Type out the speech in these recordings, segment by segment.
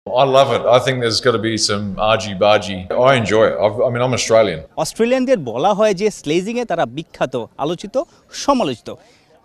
I love it. I think there's got to be some argy-bargy. I enjoy it. I'm Australian. অস্ট্রেলিয়ানদের বলা হয় যে স্লেজিংয়ে তারা বিখ্যাত, আলোচিত, সমালোচিত।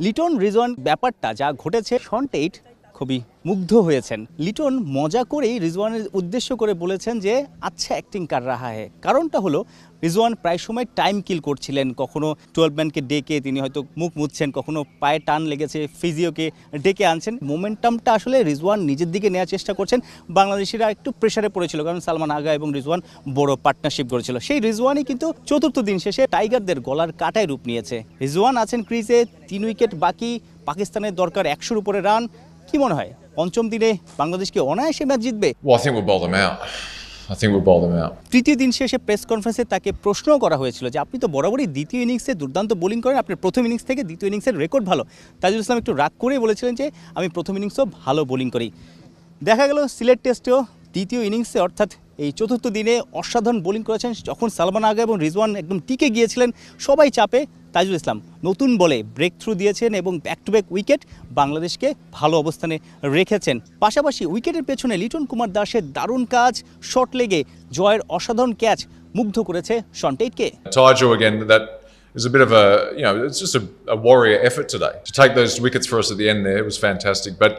লিটন রিজওয়ান ব্যাপারটা যা ঘটেছে, শন টেইট খুবই মুগ্ধ হয়েছেন। লিটন মজা করেই রিজওয়ানের উদ্দেশ্য করে বলেছেন যে আচ্ছা অ্যাক্টিং কার রাহা হ্যায়। কারণটা হলো রিজওয়ান প্রায় সময় টাইম কিল করছিলেন, কখনো 12 ম্যানকে ডেকে তিনি হয়তো মুখ মুছছেন, কখনো পায়ে টান লেগেছে ফিজিওকে ডেকে আনছেন। মোমেন্টামটা আসলে রিজওয়ান নিজের দিকে নেওয়ার চেষ্টা করছেন। বাংলাদেশিরা একটু প্রেশারে পড়েছিল, কারণ সালমান আগা এবং রিজওয়ান বড় পার্টনারশিপ করেছিল। সেই রিজওয়ানই কিন্তু চতুর্থ দিন শেষে টাইগারদের গলার কাটায় রূপ নিয়েছে। রিজওয়ান আছেন ক্রিজে, 3 উইকেট বাকি, পাকিস্তানের দরকার 100-র উপরে রান। কি মনে হয় পঞ্চম দিনে বাংলাদেশ কি অনায়াসে ম্যাচ জিতবে? Well, I think we'll bowl them out. তৃতীয় দিন শেষে প্রেস কনফারেন্সে তাকে প্রশ্ন করা হয়েছিল যে আপনি তো বরাবরই দ্বিতীয় ইনিংসে দুর্দান্ত বোলিং করেন, আপনার প্রথম ইনিংস থেকে দ্বিতীয় ইনিংসের রেকর্ড ভালো। তাজুল ইসলাম একটু রাগ করে বলেছিলেন যে আমি প্রথম ইনিংসও ভালো বোলিং করি। দেখা গেল সিলেট টেস্টেও দ্বিতীয় ইনিংসে অর্থাৎ এই চতুর্থ দিনে অসাধারণ বোলিং করেছেন। যখন সালমান আগা এবং রিজওয়ান একদম টিকে গিয়েছিলেন সবাই চাপে, তাজুল ইসলাম নতুন বলে ব্রেক থ্রু দিয়েছেন এবং ব্যাক টু ব্যাক উইকেট বাংলাদেশকে ভালো অবস্থানে রেখেছেন। পাশাপাশি উইকেটের পেছনে লিটন কুমার দাসের দারুণ কাজ, শর্ট লেগে জয়ের অসাধারণ ক্যাচ মুগ্ধ করেছে শন টেইটকে। Taiju again, that is a bit of a, it's just a warrior effort today. To take those wickets for us at the end there, it was fantastic. But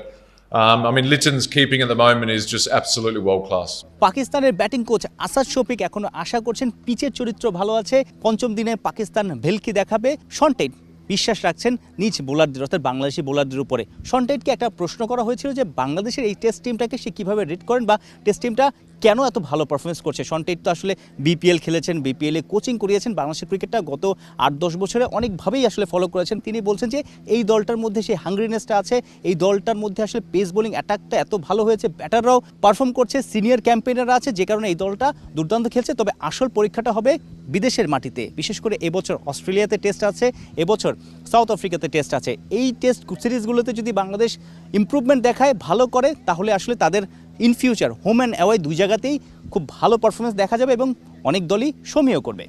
Litton's keeping at the moment is just absolutely world class. পাকিস্তানের batting coach Asad Shafiq এখনো আশা করছেন পিচের চরিত্র ভালো আছে, পঞ্চম দিনে পাকিস্তান ভেলকি দেখাবে। শন টেইট বিশ্বাস রাখছেন নিজ বোলারদের অর্থাৎ বাংলাদেশি বোলারদের উপরে। শন টেইটকে একটা প্রশ্ন করা হয়েছিল যে বাংলাদেশের এই টেস্ট টিমটাকে সে কীভাবে রেড করেন বা টেস্ট টিমটা কেন এত ভালো পারফরমেন্স করছে। শন টেইট তো আসলে বিপিএল খেলেছেন, বিপিএলে কোচিং করিয়েছেন, বাংলাদেশের ক্রিকেটটা গত 8-10 বছরে অনেকভাবেই আসলে ফলো করেছেন। তিনি বলছেন যে এই দলটার মধ্যে সেই হাঙ্গ্রিনেসটা আছে, এই দলটার মধ্যে আসলে পেস বোলিং অ্যাটাকটা এত ভালো হয়েছে, ব্যাটাররাও পারফর্ম করছে, সিনিয়র ক্যাম্পেইনাররা আছে, যে কারণে এই দলটা দুর্দান্ত খেলছে। তবে আসল পরীক্ষাটা হবে বিদেশের মাটিতে, বিশেষ করে এবছর অস্ট্রেলিয়াতে টেস্ট আছে, এবছর সাউথ আফ্রিকাতে টেস্ট আছে। এই টেস্ট সিরিজগুলোতে যদি বাংলাদেশ ইমপ্রুভমেন্ট দেখায়, ভালো করে, তাহলে আসলে তাদের in future home and away দুই জায়গাতেই খুব ভালো পারফরমেন্স দেখা যাবে এবং অনেক দলই সমীহ করবে।